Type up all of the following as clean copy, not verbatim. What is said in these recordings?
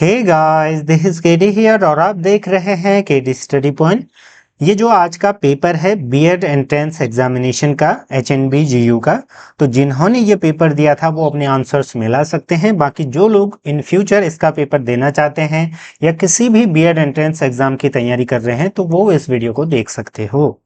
Hey guys, this is KD here और आप देख रहे हैं केडी स्टडी पॉइंट। ये जो आज का पेपर है बीएड एंट्रेंस एग्जामिनेशन का एचएनबी जीयू का, तो जिन्होंने ये पेपर दिया था वो अपने आंसर्स मिला सकते हैं। बाकी जो लोग इन फ्यूचर इसका पेपर देना चाहते हैं या किसी भी बीएड एंट्रेंस एग्जाम की तैयारी कर रहे हैं तो वो इस वीडियो को देख सकते हो।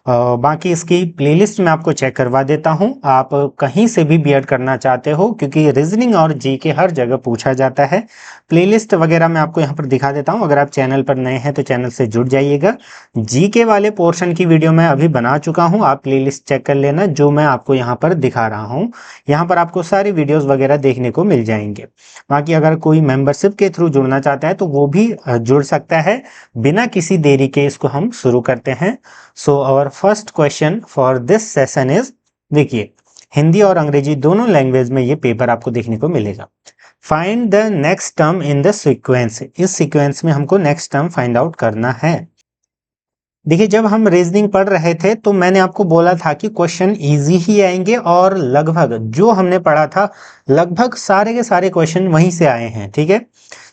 बाकी इसकी प्लेलिस्ट मैं आपको चेक करवा देता हूं। आप कहीं से भी बीएड करना चाहते हो क्योंकि रीजनिंग और जीके हर जगह पूछा जाता है। प्लेलिस्ट वगैरह मैं आपको यहाँ पर दिखा देता हूँ। अगर आप चैनल पर नए हैं तो चैनल से जुड़ जाइएगा। जीके वाले पोर्शन की वीडियो मैं अभी बना चुका हूँ, आप प्लेलिस्ट चेक कर लेना जो मैं आपको यहाँ पर दिखा रहा हूँ। यहाँ पर आपको सारी वीडियोस वगैरह देखने को मिल जाएंगे। बाकी अगर कोई मेंबरशिप के थ्रू जुड़ना चाहता है तो वो भी जुड़ सकता है। बिना किसी देरी के इसको हम शुरू करते हैं। So our first question for this session is, देखिए हिंदी और अंग्रेजी दोनों लैंग्वेज में ये पेपर आपको देखने को मिलेगा। Find the next term in the sequence. इस सीक्वेंस में हमको नेक्स्ट टर्म फाइंड आउट करना है। देखिए जब हम रीजनिंग पढ़ रहे थे तो मैंने आपको बोला था कि क्वेश्चन इजी ही आएंगे और लगभग जो हमने पढ़ा था लगभग सारे के सारे क्वेश्चन वहीं से आए हैं। ठीक है,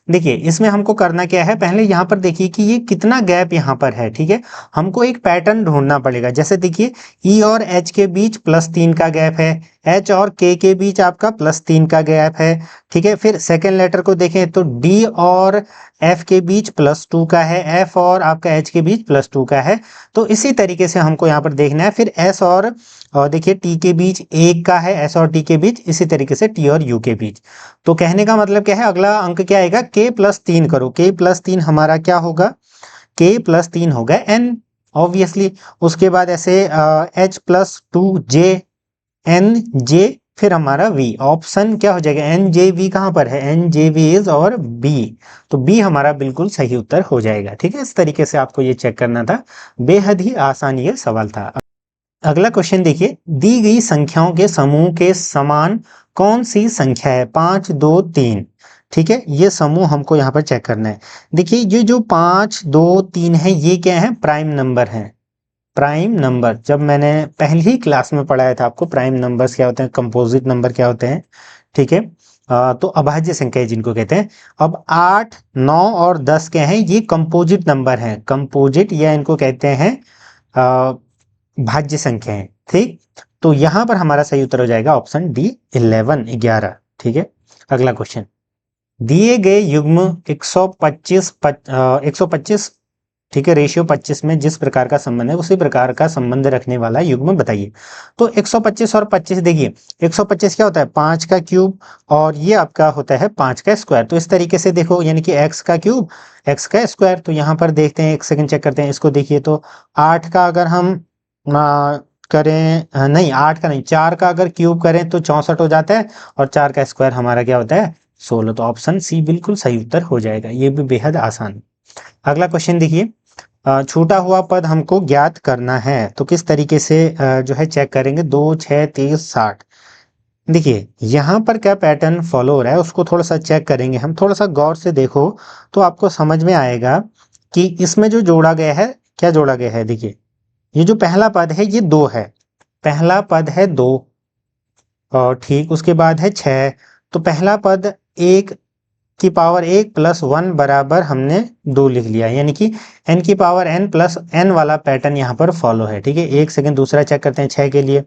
देखिए इसमें हमको करना क्या है, पहले यहाँ पर देखिए कि ये कितना गैप यहाँ पर है। ठीक है, हमको एक पैटर्न ढूंढना पड़ेगा। जैसे देखिए ई और एच के बीच +3 का गैप है, एच और के बीच आपका +3 का गैप है। ठीक है, फिर सेकेंड लेटर को देखें तो डी और एफ के बीच +2 का है, एफ और आपका एच के बीच +2 का है। तो इसी तरीके से हमको यहाँ पर देखना है। फिर एस और देखिए टी के बीच 1 का है, एस और टी के बीच, इसी तरीके से टी और यू के बीच। तो कहने का मतलब क्या है, अगला अंक क्या आएगा, k+3 करो। k+3 हमारा क्या होगा, k+3 होगा n ऑब्वियसली। उसके बाद ऐसे h+2j n j, फिर हमारा v, ऑप्शन क्या हो जाएगा, n j v कहां पर है, n j v इज और b, तो b हमारा बिल्कुल सही उत्तर हो जाएगा। ठीक है, इस तरीके से आपको ये चेक करना था। बेहद ही आसान ये सवाल था। अगला क्वेश्चन देखिए, दी गई संख्याओं के समूह के समान कौन सी संख्या है, 5 2 3। ठीक है, ये समूह हमको यहाँ पर चेक करना है। देखिए ये जो 5 2 3 है ये क्या है, प्राइम नंबर है। प्राइम नंबर जब मैंने पहली ही क्लास में पढ़ाया था आपको, प्राइम नंबर्स क्या होते हैं, कंपोजिट नंबर क्या होते हैं। ठीक है, तो अभाज्य संख्या जिनको कहते हैं। अब 8 9 और 10 क्या है, ये कंपोजिट नंबर हैं। कंपोजिट या इनको कहते हैं भाज्य संख्या है। ठीक, तो यहां पर हमारा सही उत्तर हो जाएगा ऑप्शन डी 11। ठीक है, अगला क्वेश्चन, दिए गए युग्म 125 ठीक है, रेशियो 25 में जिस प्रकार का संबंध है उसी प्रकार का संबंध रखने वाला युग्म बताइए। तो 125 और 25, देखिए 125 क्या होता है, 5 का क्यूब, और ये आपका होता है 5 का स्क्वायर। तो इस तरीके से देखो, यानी कि x का क्यूब x का स्क्वायर। तो यहाँ पर देखते हैं, एक सेकंड चेक करते हैं इसको। देखिए तो 8 का अगर हम करें, नहीं 8 का नहीं, 4 का अगर क्यूब करें तो 64 हो जाता है, और 4 का स्क्वायर हमारा क्या होता है, 16। तो ऑप्शन सी बिल्कुल सही उत्तर हो जाएगा, ये भी बेहद आसान। अगला क्वेश्चन देखिए, छूटा हुआ पद हमको ज्ञात करना है। तो किस तरीके से जो है चेक करेंगे, 2 6 30 60। देखिए यहाँ पर क्या पैटर्न फॉलो हो रहा है उसको थोड़ा सा चेक करेंगे हम। थोड़ा सा गौर से देखो तो आपको समझ में आएगा कि इसमें जो जोड़ा गया है, क्या जोड़ा गया है। देखिए ये जो पहला पद है ये 2 है, पहला पद है 2, और ठीक उसके बाद है 6। तो पहला पद 1 की पावर 1 + 1 बराबर हमने 2 लिख लिया, यानी कि n की पावर n + n वाला पैटर्न यहाँ पर फॉलो है। ठीक है, एक सेकंड दूसरा चेक करते हैं। 6 के लिए,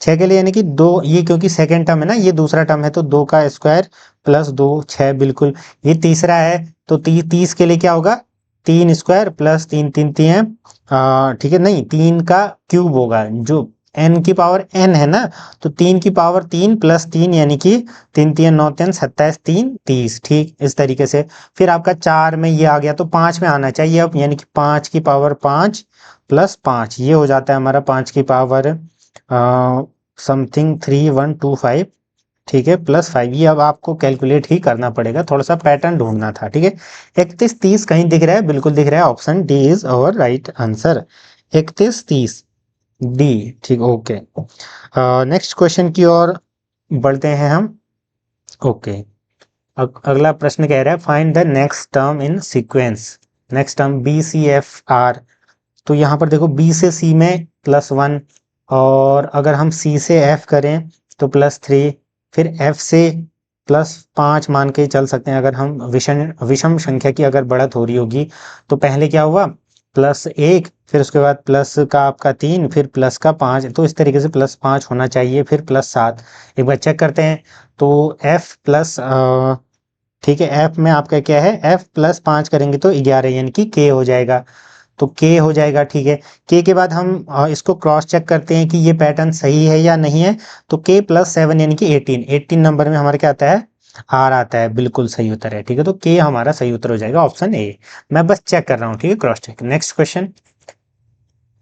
6 के लिए यानी कि 2, ये क्योंकि सेकंड टर्म है ना, ये दूसरा टर्म है, तो 2 का स्क्वायर + 2 6 बिल्कुल। ये तीसरा है तो 30 के लिए क्या होगा, 3 स्क्वायर + 3 3 3 है, ठीक है, नहीं 3 का क्यूब होगा, जो n की पावर n है ना, तो 3 की पावर 3 + 3 यानी कि 3 3 9 3 27 3 30। ठीक, इस तरीके से फिर आपका 4 में ये आ गया तो 5 में आना चाहिए अब, यानी कि 5 की पावर 5 + 5, ये हो जाता है हमारा 5 की पावर समथिंग 3125। ठीक है, +5। ये अब आपको कैलकुलेट ही करना पड़ेगा, थोड़ा सा पैटर्न ढूंढना था। ठीक है, 31 30 कहीं दिख रहा है, बिल्कुल दिख रहा है, option D is our right answer, 31 30 D. ठीक, ओके। नेक्स्ट क्वेश्चन की ओर बढ़ते हैं हम। ओके, अगला प्रश्न कह रहा है, find the next term in sequence. Next term BCFR। तो यहाँ पर देखो B से C में +1, और अगर हम C से F करें तो +3, फिर F से +5 मान के चल सकते हैं। अगर हम विषम संख्या की अगर बढ़त हो रही होगी तो पहले क्या हुआ, +1, फिर उसके बाद प्लस का आपका 3, फिर प्लस का 5, तो इस तरीके से +5 होना चाहिए, फिर +7। एक बार चेक करते हैं तो f प्लस, ठीक है, f में आपका क्या है, f +5 करेंगे तो 11 यानी कि k हो जाएगा, तो k हो जाएगा। ठीक है, k के बाद हम इसको क्रॉस चेक करते हैं कि ये पैटर्न सही है या नहीं है, तो k +7 यानी कि 18 नंबर में हमारा क्या आता है, आर आता है, बिल्कुल सही उत्तर है। ठीक है, तो k हमारा सही उत्तर हो जाएगा, ऑप्शन ए। मैं बस चेक कर रहा हूँ, ठीक है, क्रॉस चेक। नेक्स्ट क्वेश्चन,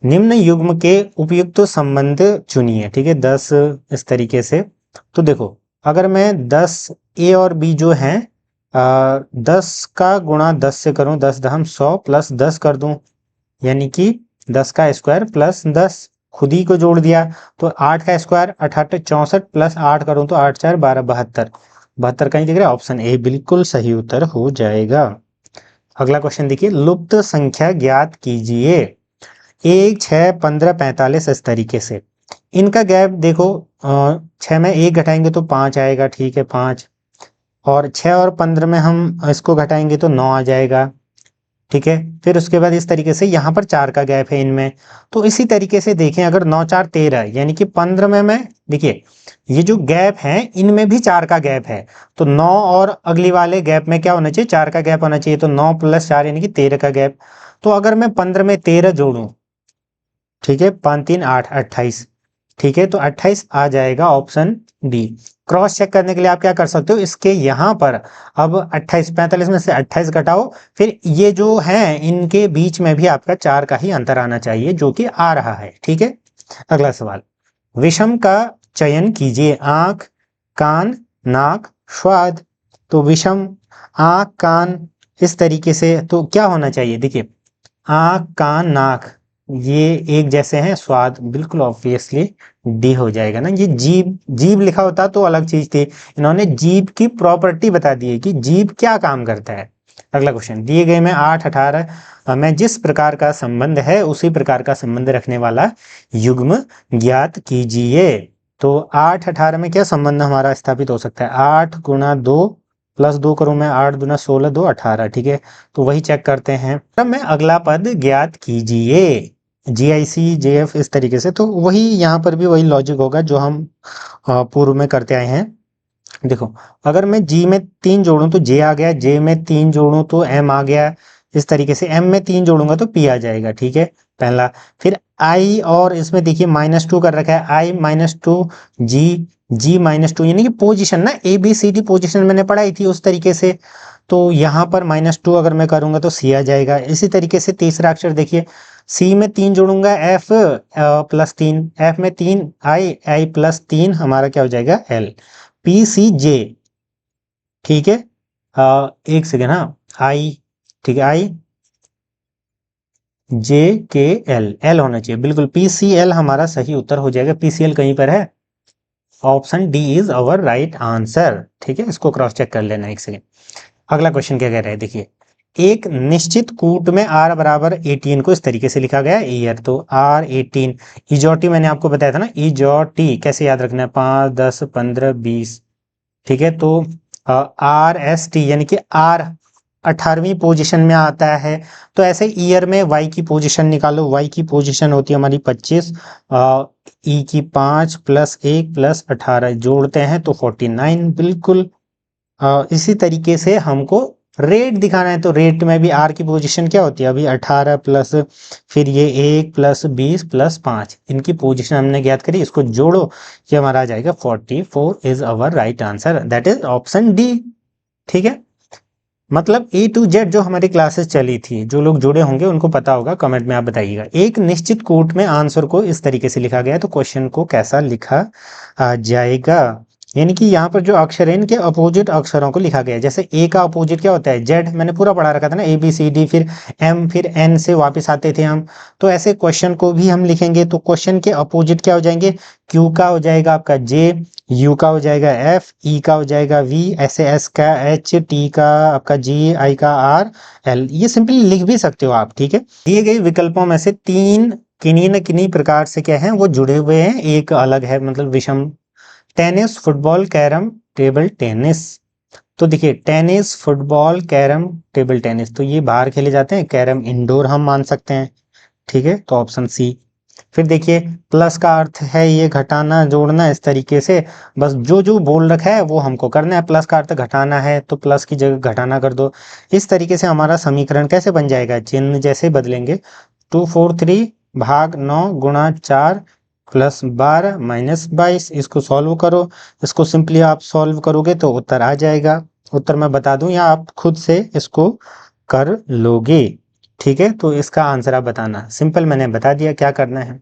निम्न युग्म के उपयुक्त संबंध चुनिए। ठीक है, 10 इस तरीके से। तो देखो, अगर मैं 10 ए और बी जो हैं, 10 का गुणा 10 से करूं, 10 दहम 100 प्लस 10 कर दूं, यानी कि 10 का स्क्वायर प्लस 10, खुद ही को जोड़ दिया, तो 8 का स्क्वायर 88 64 प्लस 8 करूं तो 8 4 12 72, 72 कहीं दिख रहा है, ऑप्शन ए बिल्कुल सही उत्तर हो जाएगा। अगला क्वेश्चन देखिए, लुप्त संख्या ज्ञात कीजिए। 1 6 15 45 इस तरीके से, इनका गैप देखो, 6 में 1 घटाएंगे तो 5 आएगा, ठीक है 5, और 6 और 15 में हम इसको घटाएंगे तो 9 आ जाएगा, ठीक है। फिर उसके बाद इस तरीके से यहाँ पर 4 का गैप है इनमें, तो इसी तरीके से देखें, अगर 9 4 13 यानी कि 15 में मैं, देखिए ये जो गैप है इनमें भी 4 का गैप है, तो 9 और अगली वाले गैप में क्या होना चाहिए, 4 का गैप होना चाहिए, तो 9 + 4 यानी कि 13 का गैप। तो अगर मैं 15 में 13 जोड़ूं, ठीक है, 5 3 8 28, ठीक है, तो 28 आ जाएगा, ऑप्शन डी। क्रॉस चेक करने के लिए आप क्या कर सकते हो, इसके यहाँ पर अब 28 45 में से 28 घटाओ, फिर ये जो है इनके बीच में भी आपका 4 का ही अंतर आना चाहिए, जो कि आ रहा है। ठीक है, अगला सवाल, विषम का चयन कीजिए, आंख कान नाक स्वाद। तो विषम, आंख कान इस तरीके से, तो क्या होना चाहिए, देखिए आंख कान नाक ये एक जैसे हैं, स्वाद बिल्कुल ऑब्वियसली डी हो जाएगा ना। ये जीभ, जीभ लिखा होता तो अलग चीज थी, इन्होंने जीभ की प्रॉपर्टी बता दी है कि जीभ क्या काम करता है। अगला क्वेश्चन, दिए गए में 8 18 में जिस प्रकार का संबंध है उसी प्रकार का संबंध रखने वाला युग्म ज्ञात कीजिए। तो 8 18 में क्या संबंध हमारा स्थापित हो सकता है, 8 गुणा 2 प्लस 2 करूं मैं, 8 दूना 16 2 18, ठीक है, तो वही चेक करते हैं। अब मैं अगला पद ज्ञात कीजिए, GIC JF इस तरीके से, तो वही यहाँ पर भी वही लॉजिक होगा जो हम पूर्व में करते आए हैं। देखो, अगर मैं G में 3 जोड़ूं तो J आ गया, J में 3 जोड़ूं तो M आ गया, इस तरीके से M में 3 जोड़ूंगा तो P आ जाएगा, ठीक है, पहला। फिर I और इसमें देखिए -2 कर रखा है, I -2 G -2, यानी कि पोजीशन ना, ABCD पोजीशन मैंने पढ़ाई थी उस तरीके से, तो यहाँ पर -2 अगर मैं करूंगा तो C आ जाएगा। इसी तरीके से तीसरा अक्षर देखिए, C में 3 जोड़ूंगा F +3, F में 3 I +3 हमारा क्या हो जाएगा L, PCJ, ठीक है, एक सेकेंड, हाँ I, ठीक है, IJKL, L होना चाहिए बिल्कुल, PCL हमारा सही उत्तर हो जाएगा। PCL कहीं पर है, option D is our right answer. ठीक है, इसको क्रॉस चेक कर लेना एक सेकेंड। अगला क्वेश्चन क्या कह रहा है, देखिए एक निश्चित कूट में R बराबर 18 को इस तरीके से लिखा गया है, ईयर, तो R18, इजोटी मैंने आपको बताया था ना, इजोटी कैसे याद रखना है, 5 10 15 20, ठीक है, तो RST यानी कि R 18वीं पोजीशन में आता है, तो ऐसे ईयर में Y की पोजीशन निकालो, Y की पोजीशन होती है हमारी 25, E की 5 + 1 + 18 जोड़ते हैं तो 49, बिल्कुल। इसी तरीके से हमको रेट दिखाना है, तो रेट में भी R की पोजीशन क्या होती है, अभी 18 प्लस फिर ये 1 + 20 + 5, इनकी पोजीशन हमने ज्ञात करी, इसको जोड़ो, ये हमारा आ जाएगा 44 is our right answer, that is option D. ठीक है, मतलब A to Z जो हमारी क्लासेस चली थी, जो लोग जुड़े होंगे उनको पता होगा, कमेंट में आप बताइएगा। एक निश्चित कोट में आंसर को इस तरीके से लिखा गया है, तो क्वेश्चन को कैसा लिखा जाएगा, यानी कि यहाँ पर जो अक्षर है इनके अपोजिट अक्षरों को लिखा गया है। जैसे A का अपोजिट क्या होता है, Z, मैंने पूरा पढ़ा रखा था ना, ABCD, फिर M, फिर N से वापस आते थे हम, तो ऐसे क्वेश्चन को भी हम लिखेंगे, तो क्वेश्चन के अपोजिट क्या हो जाएंगे, Q का हो जाएगा आपका J, U का हो जाएगा F, E का हो जाएगा V, ऐसे S का H, T का आपका G, I का R, L, ये सिंपली लिख भी सकते हो आप। ठीक है, दिए गए विकल्पों में से 3 किन्हीं न किन्हीं प्रकार से क्या है वो जुड़े हुए हैं, एक अलग है, मतलब विषम tennis, football, carrom, table tennis. तो देखिए tennis, football, carrom, table tennis तो ये बाहर खेले जाते हैं, कैरम इंडोर हम मान सकते हैं। ठीक है, तो ऑप्शन सी। फिर देखिए प्लस का अर्थ है ये घटाना जोड़ना, इस तरीके से बस जो जो बोल रखा है वो हमको करना है। प्लस का अर्थ घटाना है तो प्लस की जगह घटाना कर दो। इस तरीके से हमारा समीकरण कैसे बन जाएगा, चिन्ह जैसे बदलेंगे। 243 भाग 9 गुणा 4 प्लस 12 माइनस 22, इसको सॉल्व करो। इसको सिंपली आप सॉल्व करोगे तो उत्तर आ जाएगा। उत्तर मैं बता दूं या आप खुद से इसको कर लोगे। ठीक है, तो इसका आंसर आप बताना, सिंपल मैंने बता दिया क्या करना है।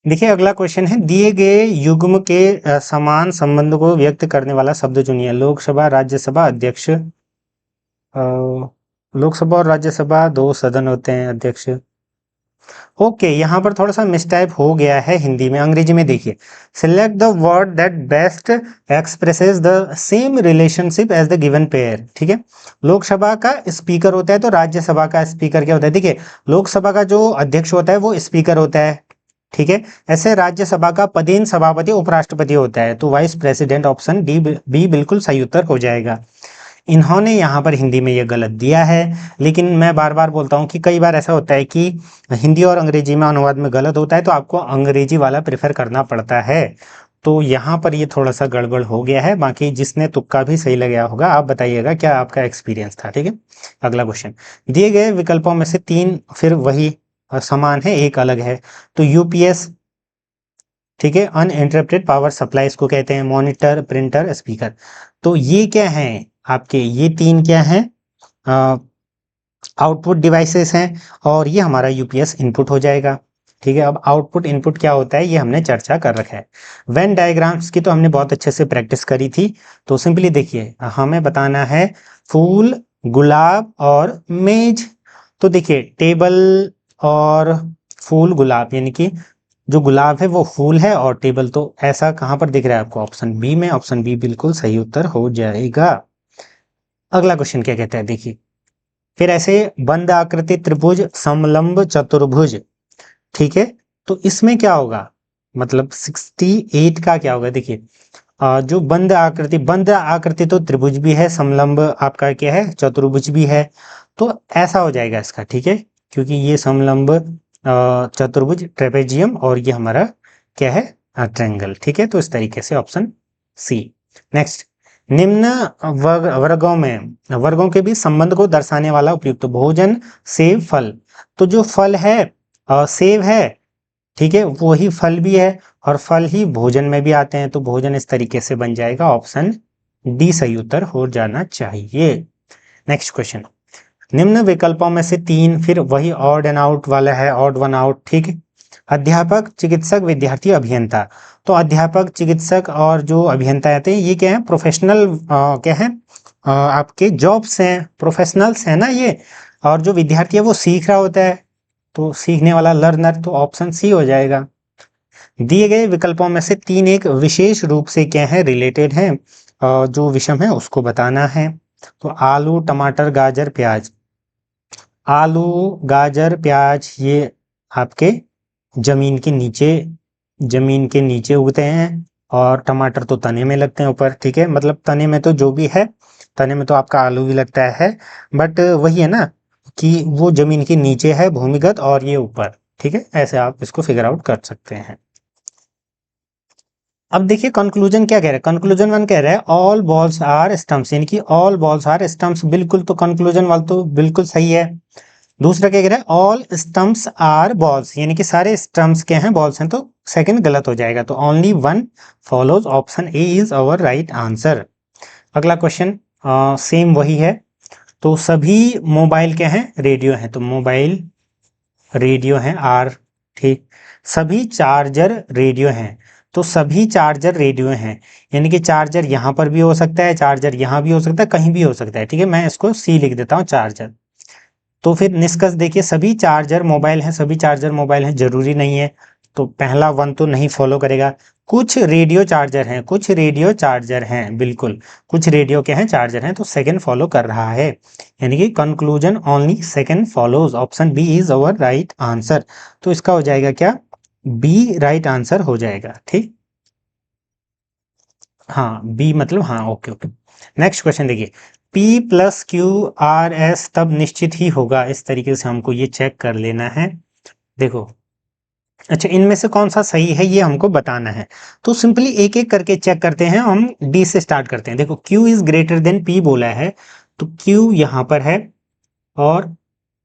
देखिए अगला क्वेश्चन है, दिए गए युग्म के समान संबंध को व्यक्त करने वाला शब्द चुनिए। लोकसभा, राज्यसभा, अध्यक्ष। लोकसभा और राज्यसभा दो सदन होते हैं, अध्यक्ष। ओके, यहाँ पर थोड़ा सा मिसटाइप हो गया है हिंदी में। अंग्रेजी में देखिए, select the word that best expresses the same relationship as the given pair. ठीक है, लोकसभा का स्पीकर होता है तो राज्यसभा का स्पीकर क्या होता है। देखिए लोकसभा का जो अध्यक्ष होता है वो स्पीकर होता है। ठीक है, ऐसे राज्यसभा का पदेन सभापति उपराष्ट्रपति होता है, तो vice president. Option D B बिल्कुल सही उत्तर हो जाएगा। इन्होंने यहाँ पर हिंदी में ये गलत दिया है, लेकिन मैं बार बार बोलता हूँ कि कई बार ऐसा होता है कि हिंदी और अंग्रेजी में अनुवाद में गलत होता है तो आपको अंग्रेजी वाला प्रेफर करना पड़ता है। तो यहाँ पर ये थोड़ा सा गड़बड़ हो गया है, बाकी जिसने तुक्का भी सही लगाया होगा आप बताइएगा क्या आपका एक्सपीरियंस था। ठीक है, अगला क्वेश्चन, दिए गए विकल्पों में से तीन फिर वही समान है, एक अलग है। तो यूपीएस, ठीक है, अनइंटरप्टेड पावर सप्लाई इसको कहते हैं, मॉनिटर, प्रिंटर, स्पीकर। तो ये क्या है आपके, ये तीन क्या है, आउटपुट डिवाइसेस हैं और ये हमारा यूपीएस इनपुट हो जाएगा। ठीक है, अब आउटपुट इनपुट क्या होता है ये हमने चर्चा कर रखा है। वेन डायग्राम्स की तो हमने बहुत अच्छे से प्रैक्टिस करी थी। तो सिंपली देखिए हमें बताना है फूल, गुलाब और मेज। तो देखिए टेबल और फूल, गुलाब, यानी कि जो गुलाब है वो फूल है और टेबल, तो ऐसा कहां पर दिख रहा है आपको, ऑप्शन बी में। ऑप्शन बी बिल्कुल सही उत्तर हो जाएगा। अगला क्वेश्चन क्या कहता है देखिए, फिर ऐसे बंद आकृति त्रिभुज, समलंब चतुर्भुज। ठीक है, तो इसमें क्या होगा, मतलब 68 का क्या होगा। देखिए जो बंद आकृति तो त्रिभुज भी है, समलंब आपका क्या है, चतुर्भुज भी है। तो ऐसा हो जाएगा इसका। ठीक है, क्योंकि ये समलंब चतुर्भुज ट्रेपेजियम और ये हमारा क्या है, ट्रायंगल। ठीक है, तो इस तरीके से ऑप्शन सी। नेक्स्ट, निम्न वर्गों के बीच संबंध को दर्शाने वाला उपयुक्त। भोजन, सेब, फल। तो जो फल है सेब है, ठीक है, वही फल भी है और फल ही भोजन में भी आते हैं, तो भोजन इस तरीके से बन जाएगा। ऑप्शन डी सही उत्तर हो जाना चाहिए। नेक्स्ट क्वेश्चन, निम्न विकल्पों में से तीन फिर वही ऑड एंड आउट वाला है, ऑड वन आउट। ठीक है, अध्यापक, चिकित्सक, विद्यार्थी, अभियंता। तो अध्यापक, चिकित्सक और जो अभियंता आते हैं ये क्या है, प्रोफेशनल क्या है, आपके जॉब्स हैं, प्रोफेशनल्स है ना ये। और जो विद्यार्थी है वो सीख रहा होता है, तो सीखने वाला लर्नर, तो ऑप्शन सी हो जाएगा। दिए गए विकल्पों में से तीन एक विशेष रूप से क्या है, रिलेटेड है, जो विषम है उसको बताना है। तो आलू, टमाटर, गाजर, प्याज। आलू, गाजर, प्याज ये आपके जमीन के नीचे उगते हैं और टमाटर तो तने में लगते हैं ऊपर। ठीक है, मतलब तने में तो जो भी है, तने में तो आपका आलू भी लगता है, बट वही है ना कि वो जमीन के नीचे है भूमिगत और ये ऊपर। ठीक है, ऐसे आप इसको फिगर आउट कर सकते हैं। अब देखिए कंक्लूजन क्या कह रहा है, कंक्लूजन वन कह रहा है ऑल बॉल्स आर स्टम्प्स, यानी कि ऑल बॉल्स आर स्टम्प्स, बिल्कुल, तो कंक्लूजन वाला तो बिल्कुल सही है। दूसरा क्या कह रहा है, ऑल स्टम्प्स आर बॉल्स, यानी कि सारे स्टम्प्स क्या हैं, बॉल्स हैं, तो सेकंड गलत हो जाएगा। तो only one follows, option A is our right answer. अगला क्वेश्चन सेम वही है। तो सभी मोबाइल क्या हैं, रेडियो हैं, तो मोबाइल रेडियो हैं आर। ठीक, सभी चार्जर रेडियो हैं, तो सभी चार्जर रेडियो हैं, यानी कि चार्जर यहाँ पर भी हो सकता है, चार्जर यहाँ भी हो सकता है, कहीं भी हो सकता है। ठीक है, मैं इसको सी लिख देता हूँ, चार्जर। तो फिर निष्कर्ष देखिए, सभी चार्जर मोबाइल हैं, सभी चार्जर मोबाइल हैं, जरूरी नहीं है, तो पहला वन तो नहीं फॉलो करेगा। कुछ रेडियो चार्जर हैं, कुछ रेडियो चार्जर हैं, बिल्कुल कुछ रेडियो के हैं, चार्जर हैं, तो सेकंड फॉलो कर रहा है, यानी कि conclusion only second follows. Option B is our right answer. तो इसका हो जाएगा क्या, बी राइट आंसर हो जाएगा। ठीक, हाँ बी मतलब हाँ, ओके ओके। नेक्स्ट क्वेश्चन देखिए, P plus Q R S तब निश्चित ही होगा, इस तरीके से हमको ये चेक कर लेना है। देखो, अच्छा इनमें से कौन सा सही है ये हमको बताना है। तो सिंपली एक एक करके चेक करते हैं, हम डी से स्टार्ट करते हैं। देखो Q is greater than P बोला है, तो Q यहाँ पर है और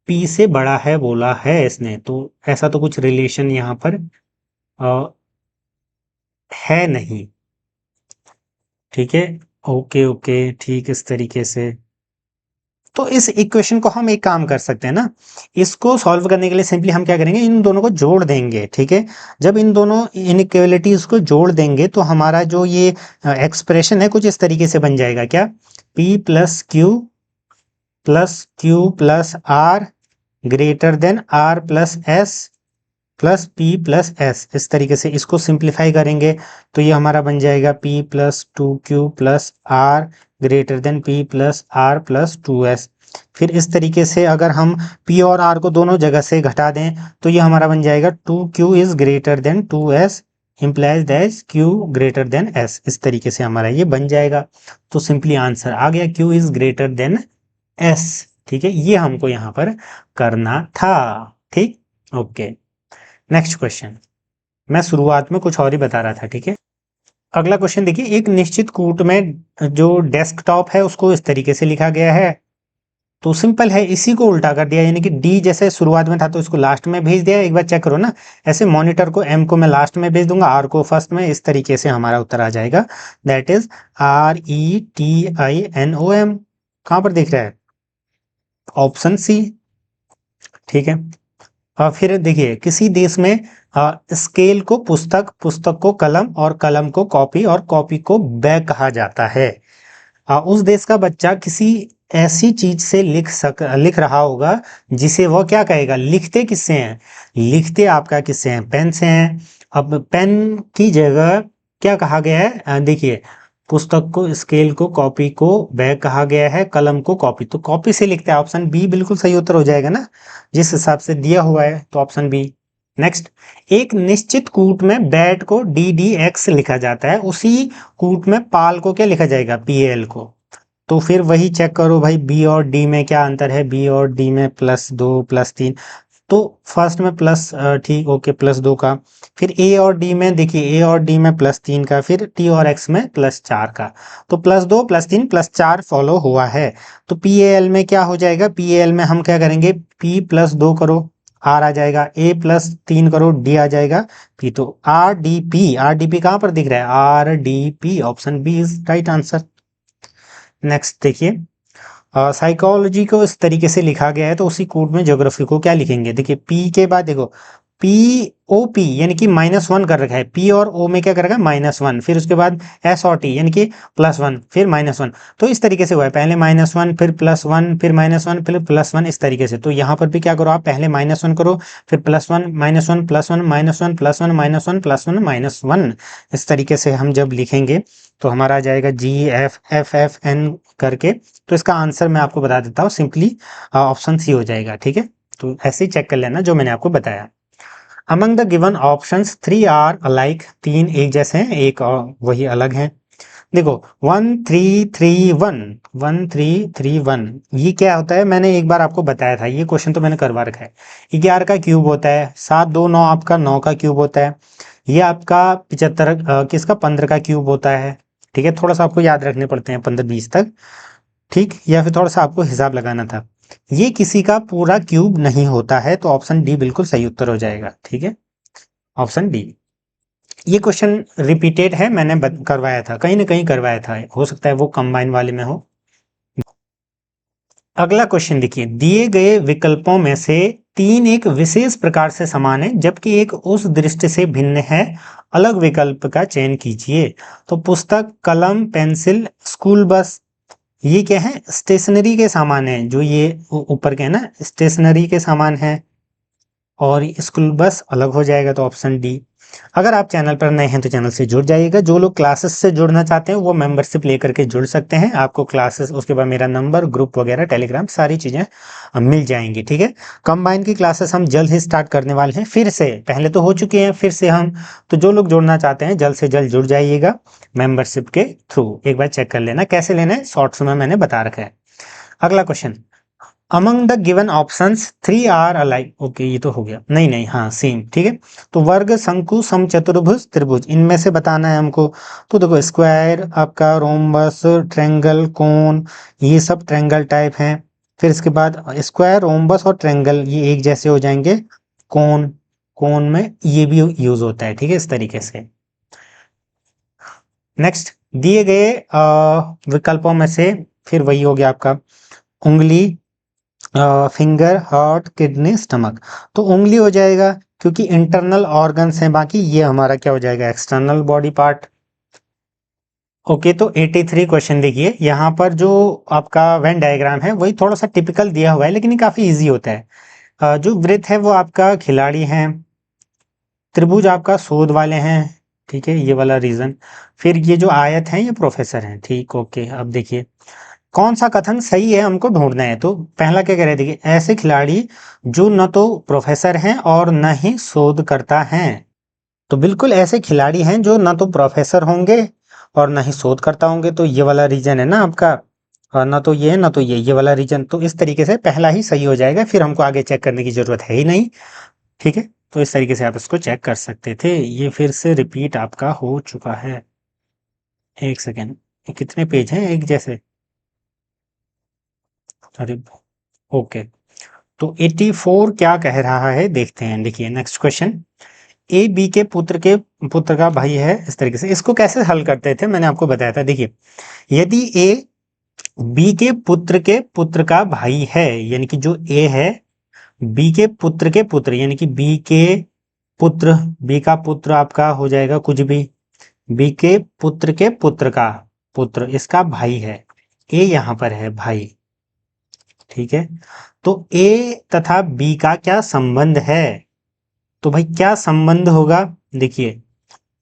P से बड़ा है बोला है इसने, तो ऐसा तो कुछ रिलेशन यहाँ पर अ, है नहीं। ठीक है, ओके ओके, ठीक, इस तरीके से। तो इस इक्वेशन को हम एक काम कर सकते हैं ना, इसको सॉल्व करने के लिए सिंपली हम क्या करेंगे, इन दोनों को जोड़ देंगे। ठीक है, जब इन दोनों इनइक्वालिटीज को जोड़ देंगे तो हमारा जो ये एक्सप्रेशन है कुछ इस तरीके से बन जाएगा, क्या, P plus R greater than R plus S plus P plus S, इस तरीके से इसको सिंप्लीफाई करेंगे तो ये हमारा बन जाएगा P plus two Q plus R greater than P plus R plus two S. फिर इस तरीके से अगर हम P और R को दोनों जगह से घटा दें तो ये हमारा बन जाएगा two Q is greater than two S implies that Q greater than S, इस तरीके से हमारा ये बन जाएगा। तो सिंपली आंसर आ गया, Q is greater than S। ठीक है, ये हमको यहाँ पर करना था। ठीक, ओके। नेक्स्ट क्वेश्चन, मैं शुरुआत में कुछ और ही बता रहा था। ठीक है, अगला क्वेश्चन देखिए, एक निश्चित कूट में जो डेस्कटॉप है उसको इस तरीके से लिखा गया है। तो सिंपल है, इसी को उल्टा कर दिया, यानी कि डी जैसे शुरुआत में था तो इसको लास्ट में भेज दिया। एक बार चेक करो ना, ऐसे मॉनिटर को एम को मैं लास्ट में भेज दूंगा, आर को फर्स्ट में, इस तरीके से हमारा उत्तर आ जाएगा। That is RETINOM। कहां पर दिख रहा है, ऑप्शन सी। ठीक है, फिर देखिए, किसी देश में स्केल को पुस्तक, पुस्तक को कलम और कलम को कॉपी और कॉपी को बैग कहा जाता है। उस देश का बच्चा किसी ऐसी चीज से लिख रहा होगा जिसे वह क्या कहेगा, लिखते किससे हैं, लिखते आपका किससे हैं, पेन से हैं। अब पेन की जगह क्या कहा गया है, देखिए, पुस्तक को, स्केल को, कॉपी को बैग कहा गया है, कलम को कॉपी, तो कॉपी से लिखते हैं। ऑप्शन बी बिल्कुल सही उत्तर हो जाएगा ना, जिस हिसाब से दिया हुआ है, तो ऑप्शन बी। नेक्स्ट, एक निश्चित कूट में बैट को DDX लिखा जाता है, उसी कूट में पाल को क्या लिखा जाएगा, PL को। तो फिर वही चेक करो भाई, बी और डी में क्या अंतर है, बी और डी में +2 +3, तो फर्स्ट में प्लस, ठीक, ओके, +2 का। फिर ए और डी में देखिए, ए और डी में +3 का, फिर टी और एक्स में +4 का। तो +2 +3 +4 फॉलो हुआ है। तो PAL में क्या हो जाएगा, PAL में हम क्या करेंगे, P +2 करो, आर आ जाएगा, A +3 करो, डी आ जाएगा, P। तो RDP कहां पर दिख रहा है, RDP, option B is right answer. Next देखिए, साइकोलॉजी को इस तरीके से लिखा गया है, तो उसी कोड में ज्योग्राफी को क्या लिखेंगे, देखिए पी के बाद देखो POP यानी कि -1 कर रखा है, पी और ओ में क्या कर रखा है, -1, फिर उसके बाद SOT यानी कि +1 फिर -1। तो इस तरीके से हुआ है, पहले -1 फिर +1 फिर -1 फिर +1, इस तरीके से। तो यहाँ पर भी क्या करो, आप पहले -1 करो, फिर +1 -1 +1 -1 +1 -1 +1 -1, इस तरीके से हम जब लिखेंगे तो हमारा आ जाएगा GFFFN करके। तो इसका आंसर मैं आपको बता देता हूँ, सिंपली ऑप्शन सी हो जाएगा। ठीक है, तो ऐसे ही चेक कर लेना जो मैंने आपको बताया। Among the given options 3 are alike, 3 एक जैसे हैं, एक और वही अलग हैं। देखो 1 3 3 1 ये क्या होता है, मैंने एक बार आपको बताया था, ये क्वेश्चन तो मैंने करवा रखा है। 11 का क्यूब होता है, 7 2 9 आपका 9 का क्यूब होता है। ये आपका 75 किसका 15 का क्यूब होता है। ठीक है, थोड़ा सा आपको याद रखने पड़ते हैं 15 20 तक। ठीक, या फिर थोड़ा सा आपको हिसाब लगाना था। ये किसी का पूरा क्यूब नहीं होता है, तो ऑप्शन डी बिल्कुल सही उत्तर हो जाएगा। ठीक है, ऑप्शन डी। ये क्वेश्चन रिपीटेड है, मैंने करवाया था, कहीं ना कहीं करवाया था, हो सकता है वो कंबाइन वाले में हो। अगला क्वेश्चन देखिए, दिए गए विकल्पों में से 3 एक विशेष प्रकार से समान है जबकि एक उस दृष्टि से भिन्न है, अलग विकल्प का चयन कीजिए। तो पुस्तक, कलम, पेंसिल, स्कूल बस, ये क्या है, स्टेशनरी के सामान है, जो ये ऊपर के है ना, स्टेशनरी के सामान है। और स्कूल बस अलग हो जाएगा, तो ऑप्शन डी। अगर आप चैनल पर नए हैं तो चैनल से जुड़ जाइएगा। जो लोग क्लासेस से जुड़ना चाहते हैं वो मेंबरशिप लेकर के जुड़ सकते हैं। आपको क्लासेस, उसके बाद मेरा नंबर, ग्रुप वगैरह, टेलीग्राम, सारी चीज़ें मिल जाएंगी, ठीक है। कंबाइन की क्लासेस हम जल्द ही स्टार्ट करने वाले हैं, फिर से, पहले तो हो चुके हैं, फिर से हम, तो जो लोग जुड़ना चाहते हैं जल्द से जल्द जुड़ जाइएगा मेंबरशिप के थ्रू। एक बार चेक कर लेना कैसे लेना है, शॉर्ट्स में मैंने बता रखा है। अगला question, among the given options 3 are alike. Okay, ये तो हो गया, नहीं नहीं, हाँ सेम, ठीक है। तो वर्ग, शंकु, समचतुर्भुज, त्रिभुज, इनमें से बताना है हमको। तो देखो, स्क्वायर आपका, रोम्बस, ट्रायंगल, कोन, ये सब ट्रायंगल टाइप हैं। फिर इसके बाद स्क्वायर, रोम्बस और ट्रायंगल ये एक जैसे हो जाएंगे। कोन, कोन में ये भी यूज होता है, ठीक है, इस तरीके से। नेक्स्ट, दिए गए विकल्पों में से फिर वही हो गया आपका, उंगली, फिंगर, हार्ट, किडनी, स्टमक। तो उंगली हो जाएगा क्योंकि इंटरनल ऑर्गन्स हैं, बाकी ये हमारा क्या हो जाएगा, एक्सटर्नल बॉडी पार्ट। ओके, तो 83 क्वेश्चन देखिए, यहाँ पर जो आपका वेन डायग्राम है वही थोड़ा सा टिपिकल दिया हुआ है, लेकिन ये काफी इजी होता है। जो वृत्त है वो आपका खिलाड़ी हैं, त्रिभुज आपका शोध वाले हैं, ठीक है, ये वाला रीजन। फिर ये जो आयत है ये प्रोफेसर हैं, ठीक। ओके, अब देखिए कौन सा कथन सही है हमको ढूंढना है। तो पहला क्या कह रहे थे कि ऐसे खिलाड़ी जो न तो प्रोफेसर हैं और न ही शोधकर्ता हैं। तो बिल्कुल ऐसे खिलाड़ी हैं जो न तो प्रोफेसर होंगे और न ही शोधकर्ता होंगे, तो ये वाला रीजन है ना आपका, और न तो ये न तो ये वाला रीजन। तो इस तरीके से पहला ही सही हो जाएगा, फिर हमको आगे चेक करने की जरूरत है ही नहीं, ठीक है। तो इस तरीके से आप इसको चेक कर सकते थे। ये फिर से रिपीट आपका हो चुका है। एक सेकेंड, ये कितने पेज हैं एक जैसे, अरे, ओके। तो 84 क्या कह रहा है देखते हैं। देखिए नेक्स्ट क्वेश्चन, ए बी के पुत्र का भाई है, इस तरीके से इसको कैसे हल करते थे मैंने आपको बताया था। देखिए, यदि ए बी के पुत्र का भाई है, यानी कि जो ए है बी के पुत्र यानी कि बी के पुत्र, बी का पुत्र आपका हो जाएगा कुछ भी, बी के पुत्र का पुत्र इसका भाई है, ए यहां पर है भाई, ठीक है। तो ए तथा बी का क्या संबंध है, तो भाई क्या संबंध होगा, देखिए,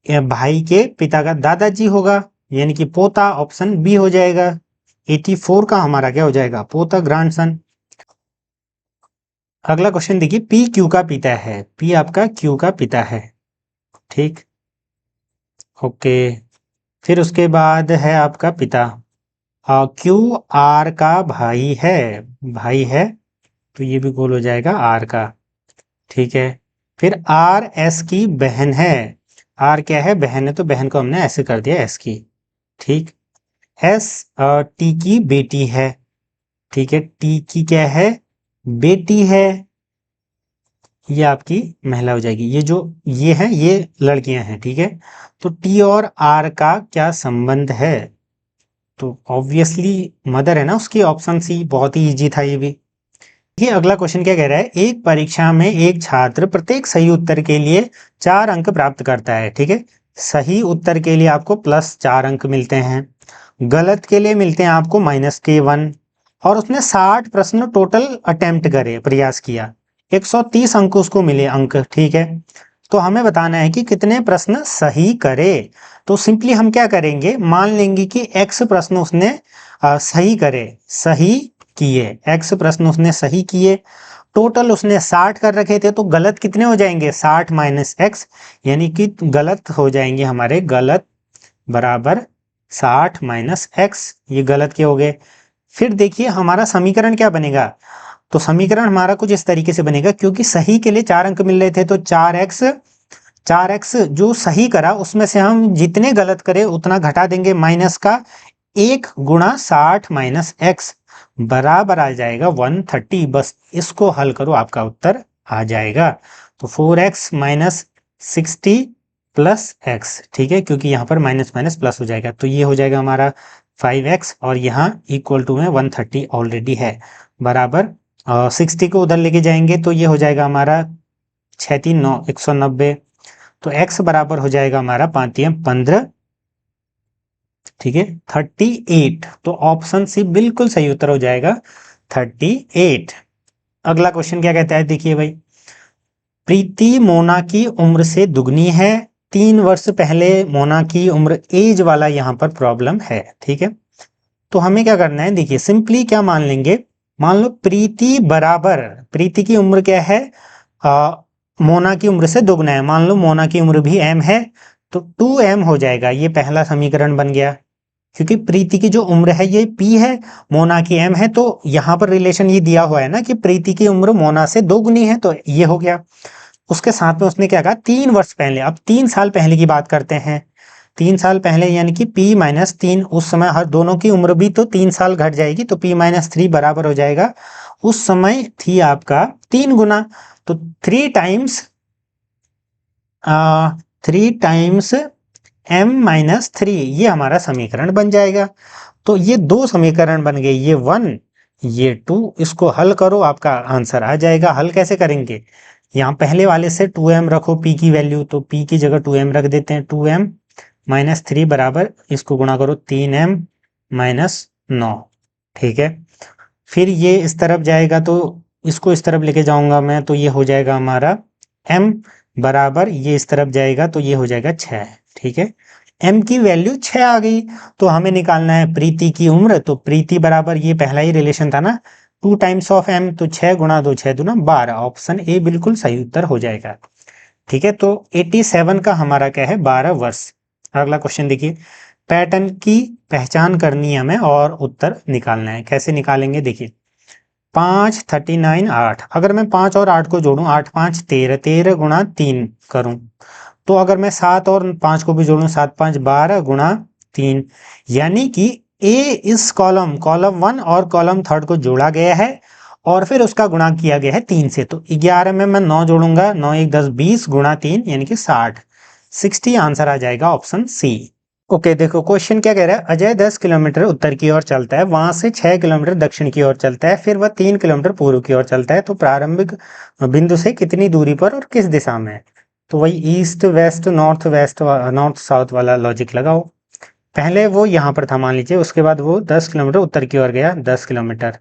ये भाई के पिता का दादाजी होगा, यानी कि पोता, ऑप्शन बी हो जाएगा। 84 का हमारा क्या हो जाएगा, पोता, ग्रैंडसन। अगला क्वेश्चन देखिए, पी क्यू का पिता है, पी आपका क्यू का पिता है, ठीक। ओके, फिर उसके बाद है आपका पिता, क्यू आर का भाई है, भाई है, तो ये भी गोल हो जाएगा आर का, ठीक है। फिर आर एस की बहन है, आर क्या है, बहन है, तो बहन को हमने ऐसे कर दिया एस की, ठीक। एस टी की बेटी है, ठीक है, टी की क्या है, बेटी है, ये आपकी महिला हो जाएगी। ये जो ये है ये लड़कियां हैं, ठीक है। तो टी और आर का क्या संबंध है, तो ऑब्वियसली मदर है ना उसकी, ऑप्शन सी, बहुत ही इजी था ये भी। ये अगला क्वेश्चन क्या कह रहा है, एक परीक्षा में एक छात्र प्रत्येक सही उत्तर के लिए 4 अंक प्राप्त करता है, ठीक है। सही उत्तर के लिए आपको +4 अंक मिलते हैं, गलत के लिए मिलते हैं आपको -1, और उसने 60 प्रश्न टोटल अटेम्प्ट करे, प्रयास किया, 130 अंक उसको मिले अंक, ठीक है। तो हमें बताना है कि कितने प्रश्न सही करे। तो सिंपली हम क्या करेंगे, मान लेंगे कि x प्रश्न उसने सही करे, सही किए, x प्रश्न उसने सही किए, टोटल उसने 60 कर रखे थे, तो गलत कितने हो जाएंगे, 60 - x, यानी कि गलत हो जाएंगे हमारे, गलत बराबर 60 - x, ये गलत के हो गए। फिर देखिए हमारा समीकरण क्या बनेगा, तो समीकरण हमारा कुछ इस तरीके से बनेगा, क्योंकि सही के लिए 4 अंक मिल रहे थे, तो 4x जो सही करा उसमें से हम जितने गलत करे उतना घटा देंगे, माइनस का 1 गुणा 60 - x बराबर आ जाएगा 130। बस इसको हल करो, आपका उत्तर आ जाएगा। तो 4x - 60 + x, ठीक है, क्योंकि यहाँ पर माइनस माइनस प्लस हो जाएगा, तो ये हो जाएगा हमारा 5x, और यहाँ इक्वल टू में 130 ऑलरेडी है, बराबर 60 को उधर लेके जाएंगे तो ये हो जाएगा हमारा 6 3 9 190, तो x बराबर हो जाएगा हमारा 5 3 15, ठीक है, 38। तो ऑप्शन सी बिल्कुल सही उत्तर हो जाएगा 38। अगला क्वेश्चन क्या कहता है, देखिए भाई, प्रीति मोना की उम्र से दुगनी है। 3 वर्ष पहले मोना की उम्र एज वाला यहाँ पर प्रॉब्लम है, ठीक है। तो हमें क्या करना है, देखिए सिंपली क्या मान लेंगे, मान लो प्रीति बराबर, प्रीति की उम्र क्या है, मोना की उम्र से दुगना है। मान लो मोना की उम्र भी m है, तो 2m हो जाएगा। ये पहला समीकरण बन गया, क्योंकि प्रीति की जो उम्र है ये p है, मोना की m है, तो यहाँ पर रिलेशन ये दिया हुआ है ना कि प्रीति की उम्र मोना से दोगुनी है, तो ये हो गया। उसके साथ में उसने क्या कहा, 3 वर्ष पहले, अब 3 साल पहले की बात करते हैं। 3 साल पहले यानी कि p-3, उस समय हर दोनों की उम्र भी तो 3 साल घट जाएगी, तो p-3 बराबर हो जाएगा, उस समय थी आपका 3 गुना, तो 3 टाइम्स m-3, ये हमारा समीकरण बन जाएगा। तो ये 2 समीकरण बन गए, ये 1 ये 2, इसको हल करो आपका आंसर आ जाएगा। हल कैसे करेंगे, यहाँ पहले वाले से 2m रखो p की वैल्यू, तो p की जगह 2m रख देते हैं। 2m-3 बराबर, इसको गुणा करो 3m-9, ठीक है। फिर ये इस तरफ जाएगा, तो इसको इस तरफ लेके जाऊंगा मैं, तो ये हो जाएगा हमारा m बराबर, ये इस तरफ जाएगा तो ये हो जाएगा 6, ठीक है। m की वैल्यू 6 आ गई, तो हमें निकालना है प्रीति की उम्र, तो प्रीति बराबर, ये पहला ही रिलेशन था ना, 2 टाइम्स ऑफ m, तो 6 गुणा 2 6 दूना 12, ऑप्शन ए बिल्कुल सही उत्तर हो जाएगा, ठीक है। तो 87 का हमारा क्या है, 12 वर्ष। अगला क्वेश्चन देखिए, पैटर्न की पहचान करनी है हमें और उत्तर निकालना है। कैसे निकालेंगे, देखिए 5 39 8, अगर मैं 5 और 8 को जोड़ूं, 8 5 13, 13 गुणा 3 करूं, तो अगर मैं 7 और 5 को भी जोड़ूं, 7 5 12 गुणा 3, यानी कि ए इस कॉलम 1 और कॉलम 3 को जोड़ा गया है और फिर उसका गुणा किया गया है 3 से। तो 11 में मैं 9 जोड़ूंगा, 9 1 10 20 गुणा 3 यानी कि 60 आंसर आ जाएगा ऑप्शन सी। ओके, देखो क्वेश्चन क्या कह रहा है, अजय 10 किलोमीटर उत्तर की ओर चलता है, वहां से 6 किलोमीटर दक्षिण की ओर चलता है, फिर वह 3 किलोमीटर पूर्व की ओर चलता है, तो प्रारंभिक बिंदु से कितनी दूरी पर और किस दिशा में। तो वही ईस्ट वेस्ट नॉर्थ साउथ वाला लॉजिक लगाओ। पहले वो यहाँ पर था मान लीजिए, उसके बाद वो 10 किलोमीटर उत्तर की ओर गया, 10 किलोमीटर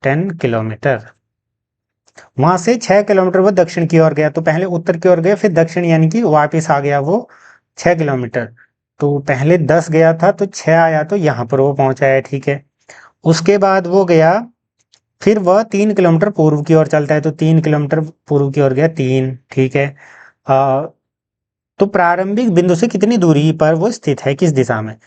10 किलोमीटर, वहां से 6 किलोमीटर वो दक्षिण की ओर गया, तो पहले उत्तर की ओर गया फिर दक्षिण, यानी कि वापस आ गया वो 6 किलोमीटर। तो पहले 10 गया था तो 6 आया, तो यहाँ पर वो पहुंचा है, ठीक है। उसके बाद वो गया, फिर वह 3 किलोमीटर पूर्व की ओर चलता है, तो 3 किलोमीटर पूर्व की ओर गया 3, ठीक है। तो प्रारंभिक बिंदु से कितनी दूरी पर वो स्थित है, किस दिशा में,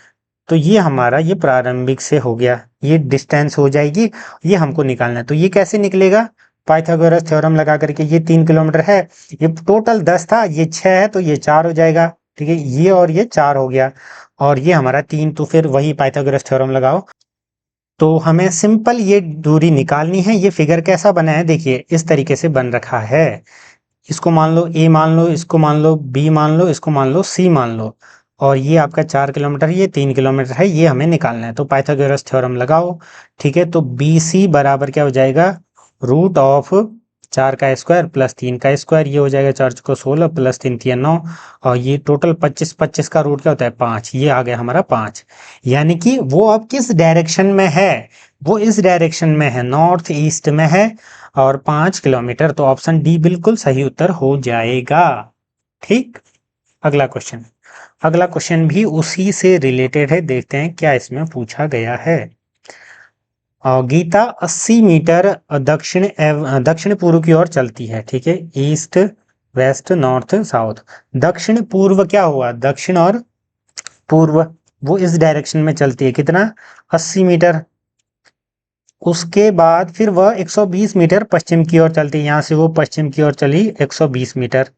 तो ये हमारा ये प्रारंभिक से हो गया, ये डिस्टेंस हो जाएगी, ये हमको निकालना है। तो ये कैसे निकलेगा, पाइथागोरस थ्योरम लगा करके, ये 3 किलोमीटर है, ये टोटल 10 था, ये 6 है, तो ये 4 हो जाएगा, ठीक है। ये और ये 4 हो गया, और ये हमारा 3, तो फिर वही पाइथागोरस थ्योरम लगाओ। तो हमें सिंपल ये दूरी निकालनी है। ये फिगर कैसा बना है, देखिए इस तरीके से बन रखा है, इसको मान लो ए मान लो, इसको मान लो बी मान लो, इसको मान लो सी मान लो, और ये आपका 4 किलोमीटर, ये 3 किलोमीटर है, ये हमें निकालना है। तो पाइथागोरस थ्योरम लगाओ, ठीक है। तो बी सी बराबर क्या हो जाएगा, रूट ऑफ 4 का स्क्वायर प्लस 3 का स्क्वायर, ये हो जाएगा 4 को 16 प्लस 3 3 9, और ये टोटल 25, 25 का रूट क्या होता है 5, ये आ गया हमारा 5। यानी कि वो अब किस डायरेक्शन में है, वो इस डायरेक्शन में है, नॉर्थ ईस्ट में है, और 5 किलोमीटर, तो ऑप्शन डी बिल्कुल सही उत्तर हो जाएगा, ठीक। अगला क्वेश्चन भी उसी से रिलेटेड है, देखते हैं क्या इसमें पूछा गया है। गीता 80 मीटर दक्षिण पूर्व की ओर चलती है, ठीक है। ईस्ट वेस्ट नॉर्थ साउथ, दक्षिण पूर्व क्या हुआ, दक्षिण और पूर्व, वो इस डायरेक्शन में चलती है, कितना 80 मीटर। उसके बाद फिर वह 120 मीटर पश्चिम की ओर चलती है, यहां से वो पश्चिम की ओर चली 120 मीटर,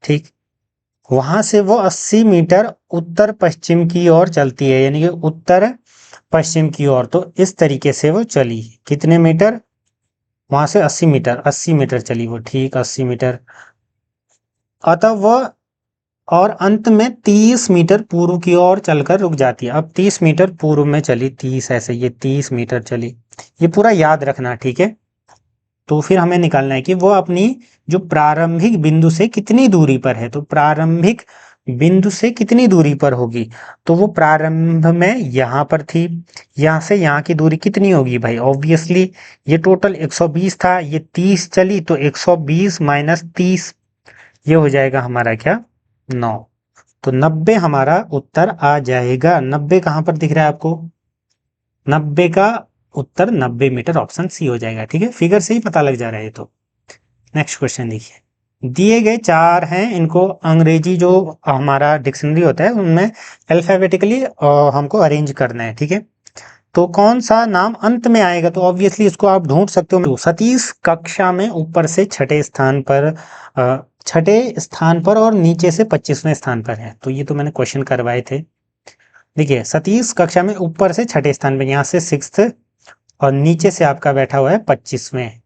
ठीक। वहां से वो 80 मीटर उत्तर पश्चिम की ओर चलती है, यानी कि उत्तर पश्चिम की ओर, तो इस तरीके से वो चली, कितने मीटर, वहां से 80 मीटर चली वो, ठीक 80 मीटर। अतः वह और अंत में 30 मीटर पूर्व की ओर चलकर रुक जाती है। अब 30 मीटर पूर्व में चली, 30 ऐसे, ये 30 मीटर चली, ये पूरा याद रखना, ठीक है। तो फिर हमें निकालना है कि वो अपनी जो प्रारंभिक बिंदु से कितनी दूरी पर है, तो प्रारंभिक बिंदु से कितनी दूरी पर होगी, तो वो प्रारंभ में यहाँ पर थी, यहाँ से यहाँ की दूरी कितनी होगी भाई, ऑब्वियसली ये टोटल 120 था, ये 30 चली तो 120 माइनस 30, ये हो जाएगा हमारा क्या 9, तो 90 हमारा उत्तर आ जाएगा। 90 कहाँ पर दिख रहा है आपको, 90 का उत्तर 90 मीटर, ऑप्शन सी हो जाएगा। ठीक है, फिगर से ही पता लग जा रहा है ये तो। नेक्स्ट क्वेश्चन देखिए, दिए गए चार हैं, इनको अंग्रेजी जो हमारा डिक्शनरी होता है उनमें अल्फाबेटिकली हमको अरेंज करना है। ठीक है, तो कौन सा नाम अंत में आएगा, तो ऑब्वियसली इसको आप ढूंढ सकते हो। सतीश कक्षा में ऊपर से छठे स्थान पर और नीचे से 25वें स्थान पर है, तो ये तो मैंने क्वेश्चन करवाए थे। देखिए सतीश कक्षा में ऊपर से छठे स्थान पर, यहाँ से 6th और नीचे से आपका बैठा हुआ है 25वें।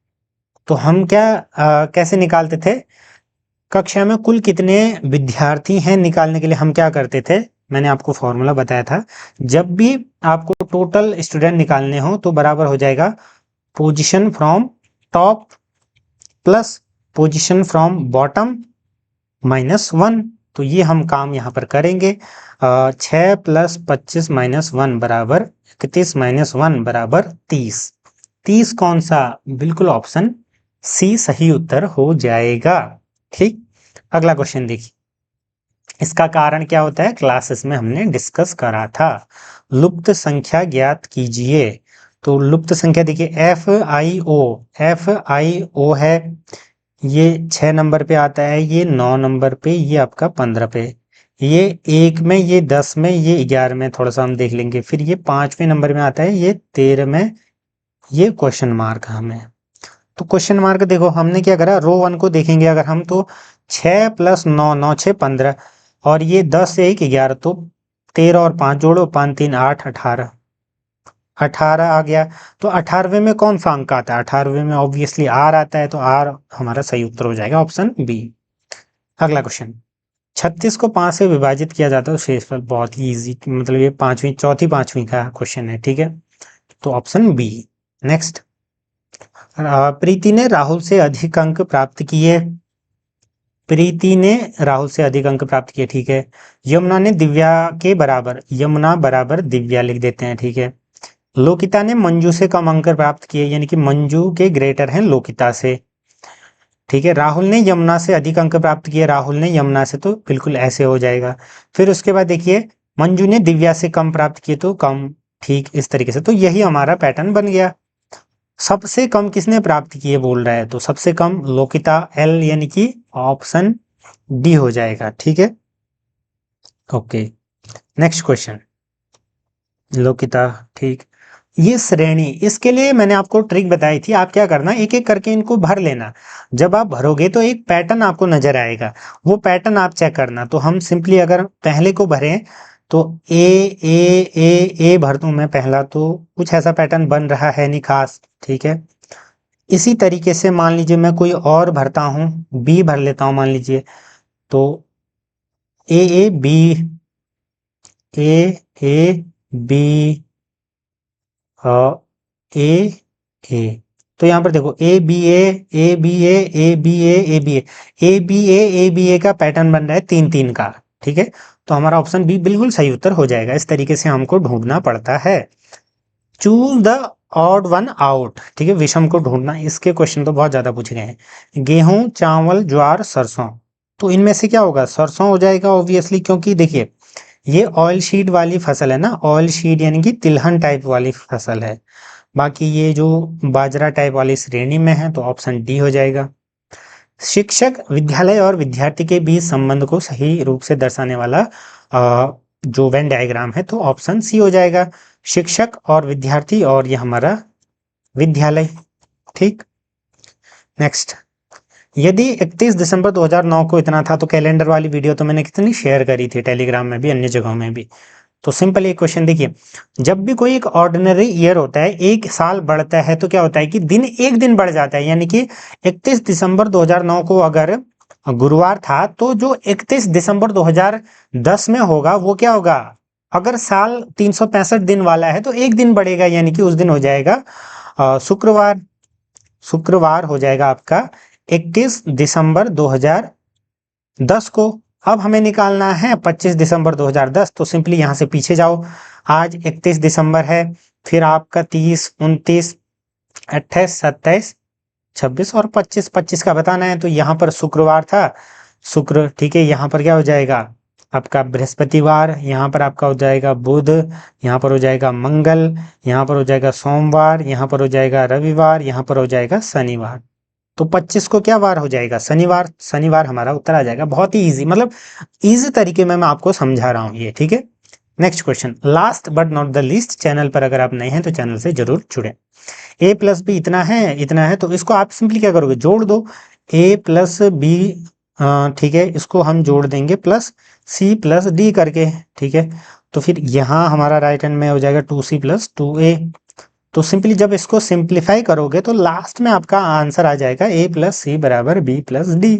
तो हम क्या कैसे निकालते थे, कक्षा में कुल कितने विद्यार्थी हैं निकालने के लिए हम क्या करते थे, मैंने आपको फॉर्मूला बताया था, जब भी आपको टोटल स्टूडेंट निकालने हो तो बराबर हो जाएगा position from top plus position from bottom -1। तो ये हम काम यहाँ पर करेंगे। 6 + 25 - 1 बराबर 31 - 1 बराबर 30। 30 कौन सा, बिल्कुल ऑप्शन सी सही उत्तर हो जाएगा। ठीक, अगला क्वेश्चन देखिए, इसका कारण क्या होता है क्लासेस में हमने डिस्कस करा था। लुप्त संख्या ज्ञात कीजिए। तो लुप्त संख्या देखिए एफ आई ओ है, ये 6 नंबर पे आता है, ये 9 नंबर पे, ये आपका 15 पे, ये 1 में, ये 10 में, ये 11 में, थोड़ा सा हम देख लेंगे। फिर ये 5वें नंबर में आता है, ये 13 में, ये क्वेश्चन मार्क हमें। तो क्वेश्चन मार्क देखो हमने क्या करा, रो 1 को देखेंगे अगर हम, तो 6 + 9 9 6 15 और ये 10 1 11, तो 13 और 5 जोड़ो, 5 3 8 18, 18 आ गया। तो 18वें में कौन सा अंक आता है, 18वें में ऑब्वियसली आर आता है, तो आर हमारा सही उत्तर हो जाएगा, ऑप्शन बी। अगला क्वेश्चन, 36 को 5 से विभाजित किया जाता है शेषफल, बहुत ही इजी, मतलब ये चौथी पांचवी का क्वेश्चन है। ठीक है, तो ऑप्शन बी। नेक्स्ट, प्रीति ने राहुल से अधिक अंक प्राप्त किए, प्रीति ने राहुल से अधिक अंक प्राप्त किए। ठीक है, यमुना ने दिव्या के बराबर, यमुना बराबर दिव्या लिख देते हैं। ठीक है, लोकिता ने मंजू से कम अंक प्राप्त किए, यानी कि मंजू के ग्रेटर हैं लोकिता से। ठीक है, राहुल ने यमुना से अधिक अंक प्राप्त किए, राहुल ने यमुना से, तो बिल्कुल ऐसे हो जाएगा। फिर उसके बाद देखिए मंजू ने दिव्या से कम प्राप्त किए, तो कम, ठीक इस तरीके से, तो यही हमारा पैटर्न बन गया। सबसे कम किसने प्राप्त किए बोल रहा है, तो सबसे कम लोकिता, एल, यानी कि ऑप्शन डी हो जाएगा। ठीक है, ओके। नेक्स्ट क्वेश्चन, लोकिता, ठीक, ये श्रेणी, इसके लिए मैंने आपको ट्रिक बताई थी, आप क्या करना, एक एक करके इनको भर लेना। जब आप भरोगे तो एक पैटर्न आपको नजर आएगा, वो पैटर्न आप चेक करना। तो हम सिंपली अगर पहले को भरें तो ए ए ए ए भर दूं मैं पहला, तो कुछ ऐसा पैटर्न बन रहा है नहीं खास। ठीक है, इसी तरीके से मान लीजिए मैं कोई और भरता हूं, बी भर लेता हूं मान लीजिए, तो ए A B, A A B, A ए, तो यहाँ पर देखो A B A, A B A, A B A, A B A, A B A, A B A का पैटर्न बन रहा है 3 3 का। ठीक है, तो हमारा ऑप्शन बी बिल्कुल सही उत्तर हो जाएगा। इस तरीके से हमको ढूंढना पड़ता है। Choose the odd one out, ठीक है, विषम को ढूंढना, इसके क्वेश्चन तो बहुत ज्यादा पूछे गए हैं। गेहूं, चावल, ज्वार, सरसों, तो इनमें से क्या होगा, सरसों हो जाएगा ऑब्वियसली, क्योंकि देखिए ये ऑयल शीड वाली फसल है ना, ऑयल शीड यानी कि तिलहन टाइप वाली फसल है। बाकी ये जो बाजरा टाइप वाली श्रेणी में है, तो ऑप्शन डी हो जाएगा। शिक्षक, विद्यालय और विद्यार्थी के बीच संबंध को सही रूप से दर्शाने वाला जो वेन डायग्राम है, तो ऑप्शन सी हो जाएगा, शिक्षक और विद्यार्थी, और ये हमारा विद्यालय। ठीक, नेक्स्ट, यदि 31 दिसंबर 2009 को इतना था, तो कैलेंडर वाली वीडियो तो मैंने कितनी शेयर करी थी टेलीग्राम में भी, अन्य जगहों में भी। तो सिंपल एक क्वेश्चन देखिए, जब भी कोई एक ऑर्डिनरी ईयर होता है, एक साल बढ़ता है, तो क्या होता है कि दिन एक दिन बढ़ जाता है, यानी कि 31 दिसंबर 2009 को अगर गुरुवार था, तो जो 31 दिसंबर 2010 में होगा वो क्या होगा, अगर साल 365 दिन वाला है तो एक दिन बढ़ेगा, यानी कि उस दिन हो जाएगा शुक्रवार। शुक्रवार हो जाएगा आपका 31 दिसंबर 2010 को। अब हमें निकालना है 25 दिसंबर 2010, तो सिंपली यहाँ से पीछे जाओ। आज 31 दिसंबर है, फिर आपका 30, 29, 28, 27, 26 और 25। 25 का बताना है, तो यहाँ पर शुक्रवार था, शुक्र, ठीक है। यहाँ पर क्या हो जाएगा आपका बृहस्पतिवार, यहाँ पर आपका हो जाएगा बुध, यहाँ पर हो जाएगा मंगल, यहाँ पर हो जाएगा सोमवार, यहाँ पर हो जाएगा रविवार, यहाँ पर हो जाएगा शनिवार। तो 25 को क्या वार हो जाएगा, शनिवार। शनिवार हमारा उत्तर आ जाएगा। बहुत ही इजी, मतलब इजी तरीके में मैं आपको समझा रहा हूँ ये, ठीक है। Next question, last but not the least, channel पर अगर आप नए हैं तो चैनल से जरूर जुड़े। a प्लस बी इतना है, इतना है, तो इसको आप सिंपली क्या करोगे, जोड़ दो। a प्लस बी, ठीक है, इसको हम जोड़ देंगे प्लस c प्लस डी करके, ठीक है। तो फिर यहाँ हमारा राइट हैंड में हो जाएगा 2c प्लस 2a। तो सिंपली जब इसको सिंप्लीफाई करोगे तो लास्ट में आपका आंसर आ जाएगा a प्लस सी बराबर b प्लस डी,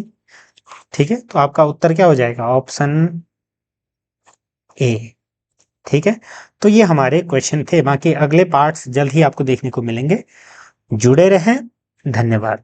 ठीक है। तो आपका उत्तर क्या हो जाएगा, ऑप्शन ए, ठीक है। तो ये हमारे क्वेश्चन थे, बाकी अगले पार्ट्स जल्द ही आपको देखने को मिलेंगे। जुड़े रहें, धन्यवाद।